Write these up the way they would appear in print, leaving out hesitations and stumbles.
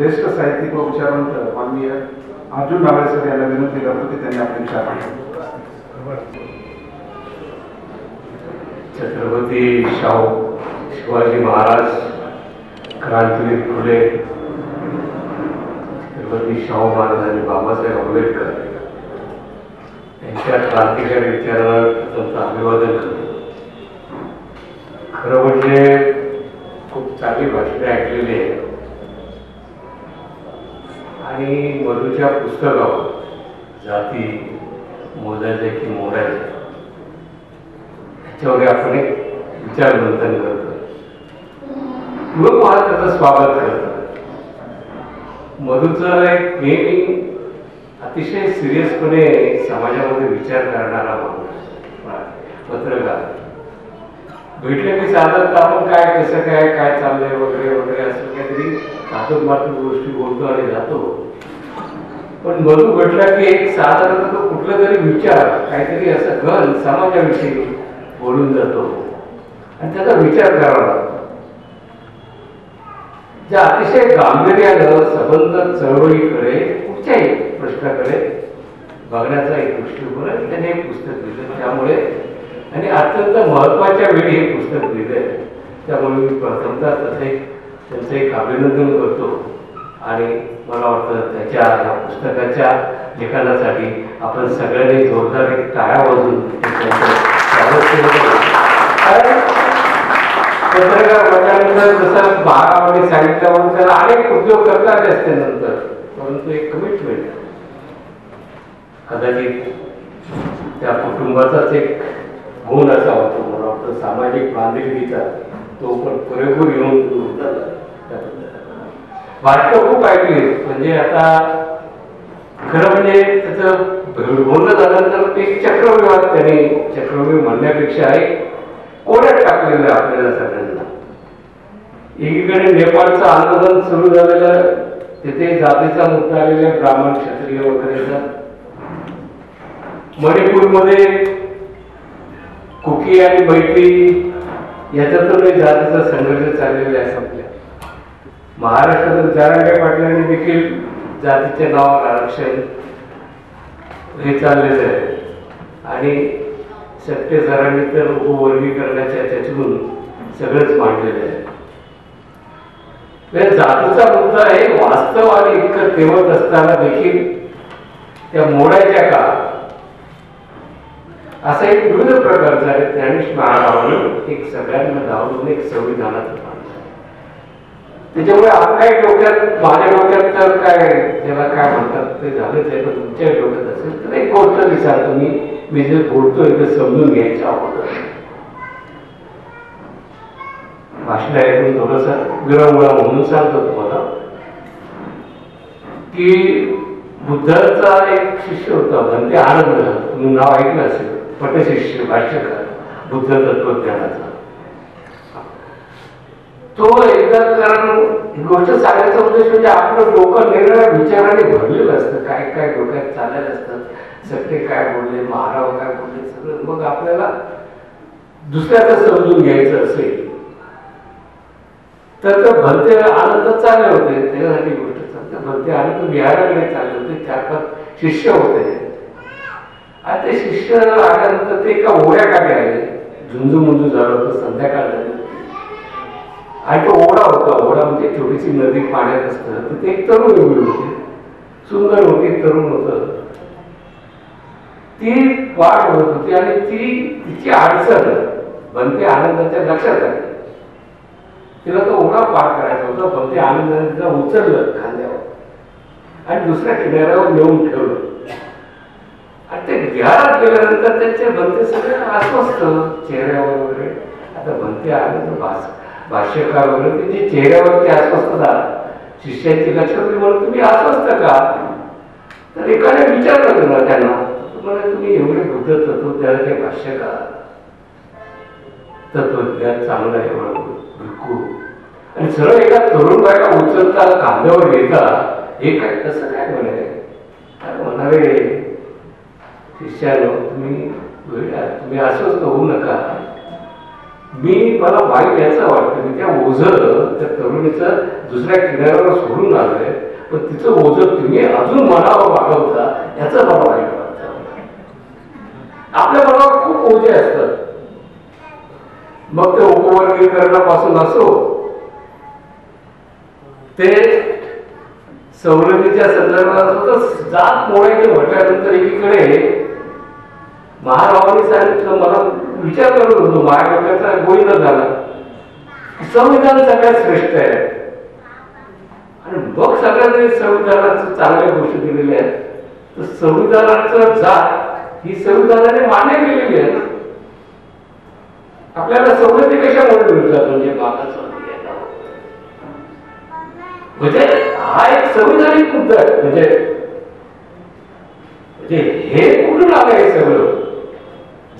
ज्येष्ठ साहित्यिक व विचारवंत माननीय अर्जुन नावळे सर यांना विनंती करतो की त्यांनी आपले विचार मांडावे. छत्रपती शाहू शिवाजी महाराज, क्रांतीवीर फुले, छत्रपती शाहू महाराज आणि बाबासाहेब आंबेडकर यांच्या क्रांतिकारी विचाराला त्यांचं अभिवादन करतो. खरं म्हणजे खूप चांगली भाषणे ऐकलेली आहे आणि मधूच्या पुस्तकावर जाती मोजायचे की मोडायचे याच्यावर आपण एक विचार मंथन करतो. मग मला त्याचं स्वागत करतो. मधूचं एक नेहमी अतिशय सिरियसपणे समाजामध्ये विचार करणारा माणूस, पत्रकार. भेटले की साधारणतः आपण काय कसं काय काय चाललंय वगैरे वगैरे असं काहीतरी तातून मातून गोष्टी बोलतो आणि जातो. पण मधू भेटला की एक साधारणतः तो कुठला तरी विचार काहीतरी असं घन समाजाविषयी बोलून जातो आणि त्याचा विचार करावा लागतो. ज्या अतिशय गांभीर्यानं संबंध चळवळीकडे कुठच्याही प्रश्नाकडे बघण्याचा एक दृष्टिकोन आहे. त्याने एक पुस्तक लिहिलं त्यामुळे आणि अत्यंत महत्त्वाच्या वेळी हे पुस्तक लिहिलंय. त्यामुळे मी प्रथमतः त्यांचं एक अभिनंदन करतो आणि मला वाटतं त्याच्या या पुस्तकाच्या लेखनासाठी आपण सगळ्यांनी जोरदार एक टाळ्या वाजून स्वागत केलं. पत्रकार म्हटल्यानंतर जसं महारावांनी सांगितल्यावर त्याला अनेक उद्योग करता आले असते नंतर, परंतु एक कमिटमेंट कदाचित त्या कुटुंबाचाच एक गुण असा होतो. मला वाटतं सामाजिक बांधिलकीचा तो पण पुरेपूर येऊन वाटतं. खूप ऐकली म्हणजे आता खरं म्हणजे त्याचं बोलणं झाल्यानंतर एक चक्रव्यूहात त्यांनी चक्रव्यूह म्हणण्यापेक्षा एक कोड्यात टाकलेलं आहे आपल्याला सगळ्यांना. एकीकडे नेपाळचं आंदोलन सुरू झालेलं, तिथे जातीचा मुद्दा आलेला ब्राह्मण क्षत्रिय वगैरेचा. मणिपूरमध्ये कुकी आणि मैत्री याच्यातून जातीचा संघर्ष चाललेला आहे आपल्या. महाराष्ट्रातून जरांगे पाटलांनी देखील जातीच्या नावावर आरक्षण हे चाललेलं आहे आणि सत्य जरांगे तर उपवर्गीकरणाच्या त्याच्यातून सगळंच मांडलेलं आहे. जातीचा मुद्दा हे वास्तव आणि इतकं तेवत असताना देखील त्या मोडायच्या का असा एक विविध प्रकारचा आहे. ज्ञानेश महाराजांनी एक सगळ्यांना धावून एक संविधानाचं मांडलं. त्याच्यामुळे आपल्या डोक्यात माझ्या डोक्यात तर काय त्याला काय म्हणतात ते झालंच आहे. पण तुमच्या डोक्यात असेल तर एक गोष्ट विचारतो मी जे बोलतोय ते समजून घ्यायच्या अगोदर भाषण ऐकून थोडंसं विरंगुळा म्हणून सांगतो तुम्हाला की बुद्धाचा एक शिष्य होता भंते आनंद, तुम्ही नाव ऐकलं असेल, पटशिष्य भाष्यकार बुद्ध तत्वज्ञानाचा. तो एकदा कारण ही गोष्ट सांगायचा उद्देश म्हणजे आपलं डोकं निरनिराळ्या विचाराने भरलेलं असतं. काय काय डोक्यात चाललेलं असतं, सगळे काय बोलले, महाराव काय बोलले, सगळं. मग आपल्याला दुसऱ्याचं समजून घ्यायचं असेल तर ते भंते आनंद चालले होते. त्याच्यासाठी गोष्ट चालते. भंते आनंद बिहाराकडे चालले होते. 4-5 शिष्य होते आणि ते शिष्य आल्यानंतर ते एका ओढ्या काढे आले. झुंजू मुंजू झालं होतं, संध्याकाळ झाली आणि तो ओढा होता. ओढा म्हणजे छोटीशी नदी पाण्यात असतं. तिथे एक तरुण उभी होती, सुंदर होती, तरुण होतं. ती वाट होत होती आणि तिची अडचण भंते आनंदाच्या लक्षात आली. तिला तो ओढा पार करायचा होता. भंते आनंदाने तिला उचललं खांद्यावर आणि दुसऱ्या किनाऱ्यावर नेऊन ठेवलं. आणि ते विहारात गेल्यानंतर त्यांचे भंते सगळे अस्वस्थ चेहऱ्यावर वगैरे. आता भंते आनंद भाष्यकार वगैरे त्यांची चेहऱ्यावरची अस्वस्थता शिष्याची लक्षात म्हणून तुम्ही अस्वस्थ का? तर एकाने विचारलं त्यांना, तुम्हाला तुम्ही एवढे बुद्ध तत्वज्ञानाचे भाष्यकार, तत्वज्ञान चांगलं आहे एवढं भिक्खू आणि सरळ एका तरुण बायला उचलता खांद्यावर घेता, हे काय कसं काय म्हणे? म्हणावे शिष्यानो तुम्ही अस्वस्थ होऊ नका. मला वाईट याचं वाटतं मी त्या ओझं त्या तरुणीचं दुसऱ्या किनाऱ्यावर सोडून आलोय पण तिचं ओझं तुम्ही अजून मनावर वाढवता याचं मला वाईट वाटतं. आपल्या मनावर खूप ओझे असतात, मग ते उपवर्गीकरणापासून असो ते सवलतीच्या संदर्भात असो तर जात मोडायची म्हटल्यानंतर एकीकडे महारावांनी सांगितलं, मला विचार करत होतो महाराष्ट्राचा गोविंद झाला, संविधान सगळ्यात श्रेष्ठ आहे आणि मग सगळ्यांनी संविधानाचं चांगल्या गोष्टी दिलेल्या आहेत, तर संविधानाचं जात ही संविधानाने मान्य केलेली आहे. आपल्याला सवलती कशामुळे मिळतात म्हणजे मागाचं म्हणजे हा एक संविधानिक मुद्दा आहे. म्हणजे हे कुठून आलं हे सगळं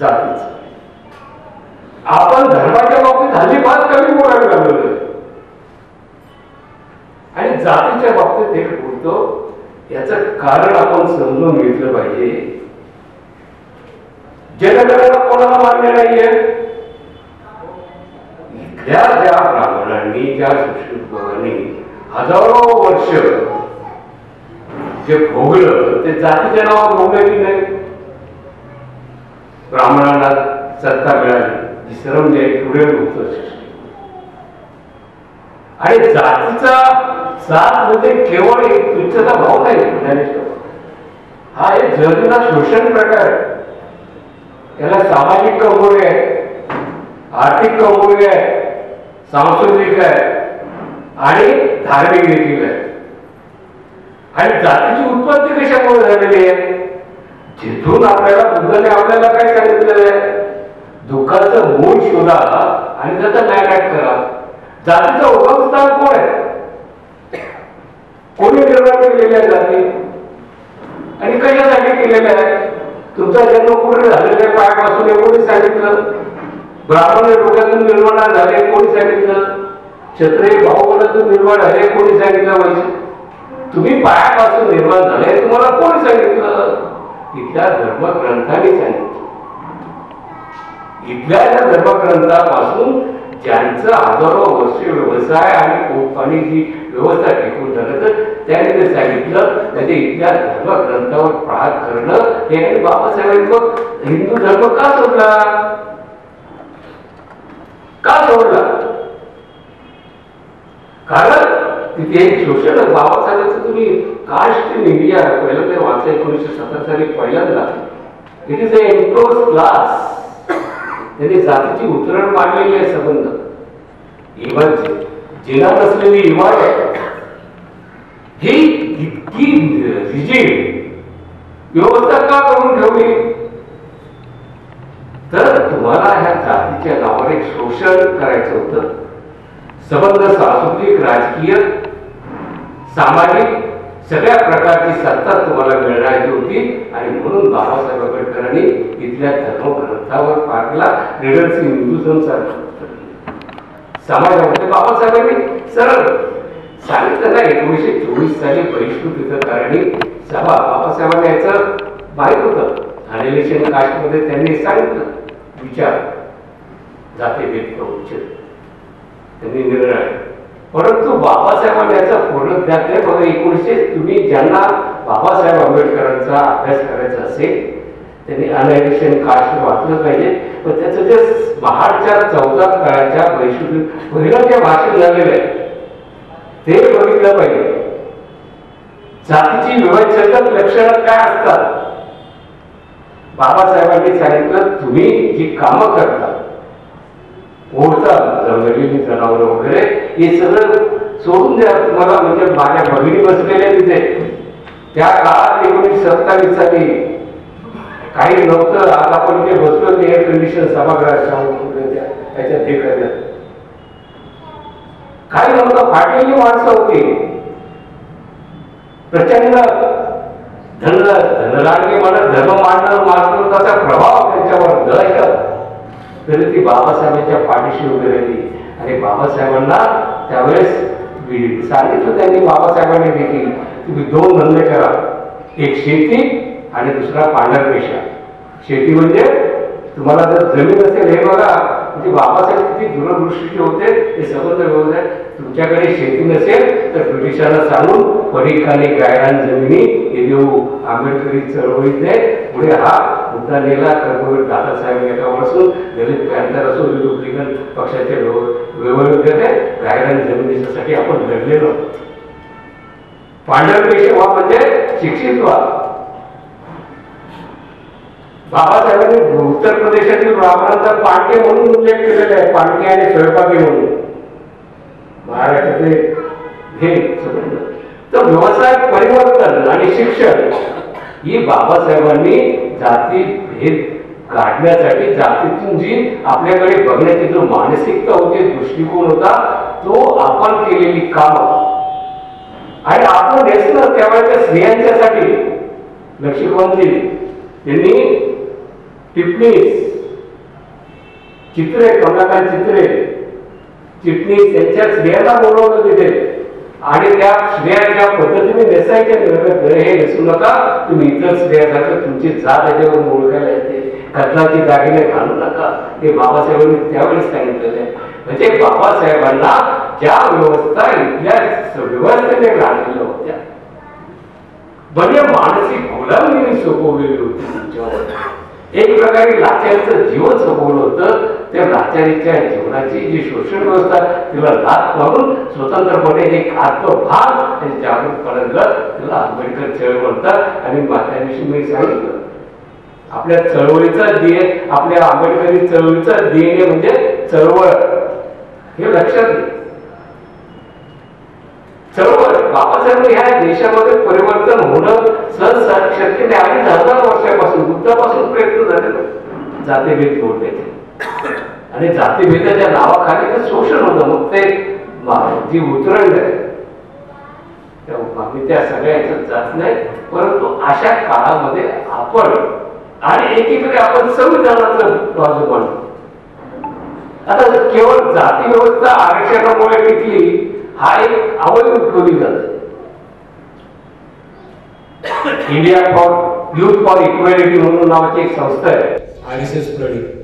जातीच. आपण धर्माच्या बाबतीत हल्ली फार कमी बोलायला लागलो आणि जातीच्या बाबतीत एक बोलतो, याचं कारण आपण समजून घेतलं पाहिजे. जनगणना कोणाला मान्य नाहीये. इथल्या ज्या ब्राह्मणांनी ज्या सुश्रुतभावांनी हजारो वर्ष जे भोगलं ते जातीच्या नावावर भोगलं की नाही. ब्राह्मणांना सत्ता मिळाली, श्रम पुढे होत आणि जातीचा जात म्हणजे केवळ एक तुच्छता भाव नाही, हा एक जगला शोषण प्रकार आहे. याला सामाजिक कंगोरे आहे, आर्थिक कंगोरे आहे, सांस्कृतिक आहे आणि धार्मिक देखील आहे. आणि जातीची उत्पत्ती कशामुळे झालेली आहे. जिथून आपल्याला बुद्धाने आपल्याला काय सांगितलेलं आहे, दुःखाचं मूळ शोधा आणि त्याचा नायनाट करा. जातीचा उगमस्थान कोण आहे, कोणी निर्माण केलेल्या जाती आणि कशासाठी केलेल्या आहे. तुमचा जन्म कुठे झालेला पायापासून हे कोणी सांगितलं. ब्राह्मण लोकांतून निर्माण झाले कोणी सांगितलं. क्षत्रिय भाऊबलातून निर्माण झाले कोणी सांगितलं. तुम्ही पायापासून निर्माण झाले तुम्हाला कोणी सांगितलं. इथल्या धर्मग्रंथांनी सांगितलं. इथल्या त्या धर्मग्रंथापासून ज्यांचं हजारो वर्ष व्यवसाय आणि पोटपाणी जी व्यवस्था टिकून झालं त्याने ते सांगितलं. म्हणजे इथल्या धर्मग्रंथावर प्रहार करणं हे बाबासाहेबांनी हिंदू धर्म का सोडला, का सोडला. कारण तिथे एक शोषण बाबासाहेबांचं तुम्ही कास्ट इन इंडिया पहिलं ते वाचा 1970 साली पहिल्यांदा. इट इज अ एम्प्रोज क्लास. त्यांनी जातीची उतरण मांडलेली आहे संबंध. इव्हन जिना नसलेली इमारत ही इतकी रिजिड व्यवस्था का करून ठेवली, तर तुम्हाला ह्या जातीच्या नावावर एक शोषण करायचं होतं. संबंध सांस्कृतिक, राजकीय, सामाजिक सगळ्या प्रकारची सत्ता तुम्हाला मिळवायची होती आणि म्हणून बाबासाहेब आंबेडकरांनी इथल्या धर्मग्रंथावर पाडला. रिडन्सी हिंदुझम समाजामध्ये बाबासाहेबांनी सरळ सांगितलं ना 1924 साली बहिष्कृत हितकारणी सभा. बाबासाहेबांनी याचं माहीत होतं. अनिलेशन कास्टमध्ये त्यांनी सांगितलं विचार जातीभेद करून त्यांनी निर्णय. परंतु बाबासाहेबांनी याचा पूर्ण त्यातले बघा 1900 तुम्ही ज्यांना बाबासाहेब आंबेडकरांचा अभ्यास करायचा असेल त्यांनी अनायलेशन कास्ट वाचलं पाहिजे. पण त्याचं जे महाडच्या 14 काळाच्या वैश्विक पहिलं जे भाषण झालेलं आहे ते बघितलं पाहिजे. जातीची विभाजक लक्षणं काय असतात. बाबासाहेबांनी सांगितलं तुम्ही जी कामं करता, ओढता जंगलेली जनावर वगैरे हे सगळं सोडून द्या. तुम्हाला म्हणजे माझ्या भगिनी बसलेल्या तिथे त्या काळात 1927 साली काही नव्हतं. आज आपण जे बसलो ते एअर कंडिशन सभागृहात त्याच्यात हे करण्यात काही नव्हतं. फाटलेली माणसं होती. प्रचंड धनलाडके म्हणत धर्म मांडणं मात्र त्याचा प्रभाव त्यांच्यावर दहशत. तरी ती बाबासाहेबांच्या पाठीशी उभी राहिली आणि बाबासाहेबांना त्यावेळेस सांगितलं त्यांनी. बाबासाहेबांनी देखील तुम्ही 2 धंदे करा, एक शेती आणि दुसरा पांढरपेशा. शेती म्हणजे तुम्हाला जर जमीन असेल हे बघा म्हणजे बाबासाहेब किती दूरदृष्टीचे होते हे संबंध व्यवसाय. तुमच्याकडे शेती नसेल तर ब्रिटिशांना सांगून पडीखाली गायरान जमिनी हे देऊ. आंबेडकरी चळवळीतले पुढे हा मुद्दा नेला. कर्मवीर दादासाहेब याच्यापासून दलित पॅंथर असो रिपब्लिकन पक्षाचे व्यवहार गायरान जमिनीसाठी आपण लढलेलो. पांढर पेशवा म्हणजे शिक्षित व्हा. बाबासाहेबांनी उत्तर प्रदेशातील ब्राह्मणांचा पांडे म्हणून उल्लेख केलेला आहे. पांडे आणि स्वयंपाकी म्हणून महाराष्ट्रातले हे संबंध. तर व्यवसाय परिवर्तन आणि शिक्षण ही बाबासाहेबांनी जाती भेद काढण्यासाठी जातीतून जी आपल्याकडे बघण्याची जो मानसिकता होती दृष्टिकोन होता तो आपण केलेली काम आणि आपण नेसलं त्यावेळेच्या स्त्रियांच्यासाठी लक्ष्मीकांतजी यांनी टिप्पणीस चित्रे कमलाकांत चित्रे चिटणीस त्यांच्या स्त्रियांना बोलवलं तिथे आणि त्या स्त्रिया ज्या पद्धतीने नेसायच्या हे नेसू नका तुम्ही इतर स्त्रियासारखं तुमची जात याच्यावरून ओळखायला येते कथलाची दागिने घालू नका हे बाबासाहेबांनी त्यावेळेस सांगितलेलं आहे. म्हणजे बाबासाहेबांना ज्या व्यवस्था इथल्या व्यवस्थेने राहिलेल्या होत्या म्हणजे मानसिक गुलामगिरी सोपवलेली होती तुमच्यावर. एक प्रकारे लाचारीचं जीवन सोपवलं होतं. त्या लाचारीच्या जीवनाची जी शोषण व्यवस्था तिला लाच मारून स्वतंत्रपणे एक आत्मभान आणि जागृतपणा तिला आंबेडकर चळवळ म्हणतात. आणि त्याविषयी मी सांगितलं आपल्या चळवळीचा आपल्या आंबेडकरी चळवळीचा DNA म्हणजे चळवळ हे लक्षात घे. चळवळ बाबासाहेब ह्या देशामध्ये परिवर्तन होणं सहज शक्य नाही. आणि 1000 वर्षापासून बुद्धापासून प्रयत्न झाले जातीभेद तोडण्याचे आणि जातीभेदाच्या नावाखाली ते शोषण होतं. मग ते जी उतरंड आहे मी त्या सगळ्या याच्यात जात नाही. परंतु अशा काळामध्ये आपण आणि एकीकडे आपण संविधानाचं बाजू मांडतो. आता केवळ जाती व्यवस्था आरक्षणामुळे टिकली हा एक अवयव ठेवली जाते. India for youth for equality म्हणून नावाची एक संस्था आहे RSS प्रणित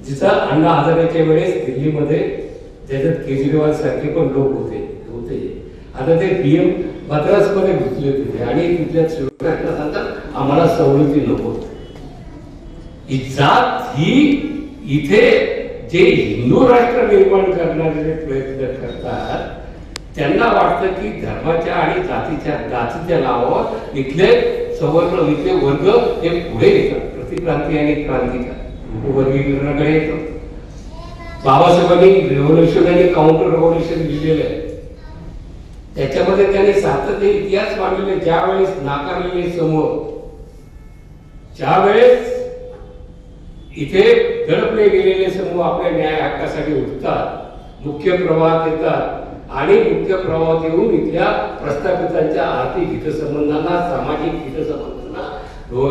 जिचा अण्णा हजारेच्या वेळेस दिल्लीमध्ये ज्याच्यात केजरीवाल सारखे पण लोक होते. आता ते PM मद्रासमध्ये घुसले होते आणि तिथल्या शिवरायांना सांगतात आम्हाला सवलती नको. ही जात ही इथे जे हिंदू राष्ट्र निर्माण करणारे प्रयत्न करतात त्यांना वाटतं की धर्माच्या आणि जातीच्या नावावर इथले सवर्ण इथले वर्ग हे पुढे येतात. प्रतिक्रांती आणि क्रांतिकार वर्गीकरणाकडे येतो. बाबासाहेबांनी रेव्होल्युशन आणि काउंटर रेव्होल्युशन लिहिलेलं आहे. त्याच्यामध्ये त्यांनी सातत्य इतिहास मांडलेले ज्यावेळेस नाकारलेले समूह ज्यावेळेस इथे दडपले गेलेले समूह आपल्या न्याय हक्कासाठी उठतात मुख्य प्रवाहात येतात आणि मुख्य प्रवाहात येऊन इथल्या प्रस्थापितांच्या आर्थिक हितसंबंधांना सामाजिक हितसंबंधांना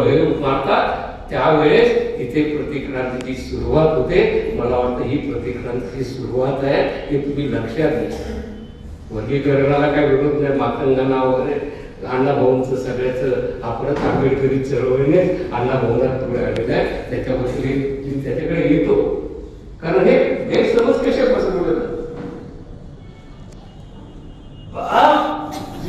हे मारतात. त्यावेळेस इथे प्रतिक्रांतीची सुरुवात होते. मला वाटतं ही प्रतिक्रांतीची सुरुवात आहे हे तुम्ही लक्षात घ्या. वर्गीकरणाला काय विरोध नाही. मातंगांना वगैरे अण्णाभाऊंचं सगळ्याचं आपण आंबेडकरी चळवळीने अण्णाभाऊंना पुढे आलेलं आहे. त्याच्याबद्दल त्याच्याकडे येतो कारण हे गैरसमज कशापासून बोलत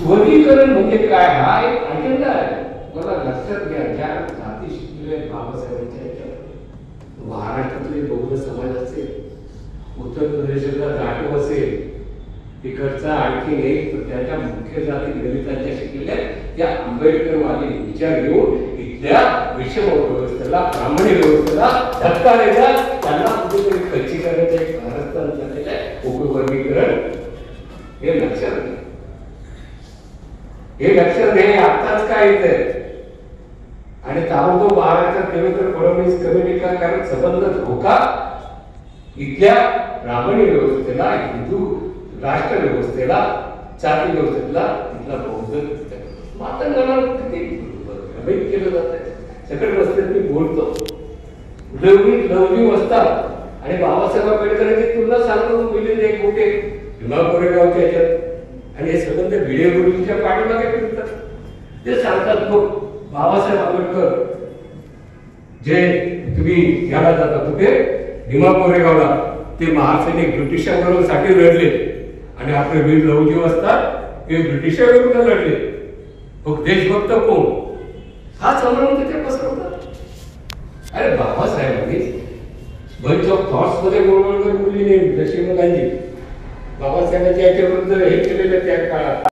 वर्गीकरण म्हणजे काय हा एक अजेंडा आहे. मला लक्षात घ्या ज्या जाती शिकलेल्या बाबासाहेबांच्या महाराष्ट्रातले बौद्ध समाज असेल उत्तर प्रदेशातला जाटव असेल इकडचा आणखी एक त्याच्या मुख्य जाती दलितांच्या शिकलेल्या त्या आंबेडकरवादी विचार घेऊन इथल्या विषम व्यवस्थेला ब्राह्मणी व्यवस्थेला धक्का देतात. त्यांना कुठेतरी खर्ची करायचं एक कारस्थान झालेलं आहे उपवर्गीकरण. हे लक्षात घ्या. हे लक्षात घे. आत्ताच काय येत आणि ताबडतोब महाराष्ट्रात देवेंद्र फडणवीस कमिटीचा कारण संबंध धोका इथल्या ब्राह्मणी व्यवस्थेला हिंदू राष्ट्र व्यवस्थेला जाती व्यवस्थेला तिथला बौद्ध मातंगाला किती केलं जात आहे. सगळ्या रस्त्यात मी बोलतो लवली असतात आणि बाबासाहेब आंबेडकरांची तुलना सांगून मिळलेले एक मोठे भीमा कोरेगावच्या ह्याच्यात आणि हे संबंध भिडे गुरुजींच्या पाठीमागे फिरतात. ते सांगतात मग बाबासाहेब आंबेडकर जे तुम्ही घ्यायला जाता कुठे भीमा कोरेगावला ते महासैनिक ब्रिटिशांबरोबर साठी लढले आणि आपले वीर लहुजी असतात ते ब्रिटिशांविरुद्ध लढले. मग देशभक्त कोण? हा संभ्रम तिथे पसरवतात. अरे बाबासाहेबांनी बंच ऑफ थॉट्स मध्ये गोळगोळ बोलली नाही जशी मग गांधी बाबासाहेबांच्या याच्या विरुद्ध हे केलेलं त्या काळात.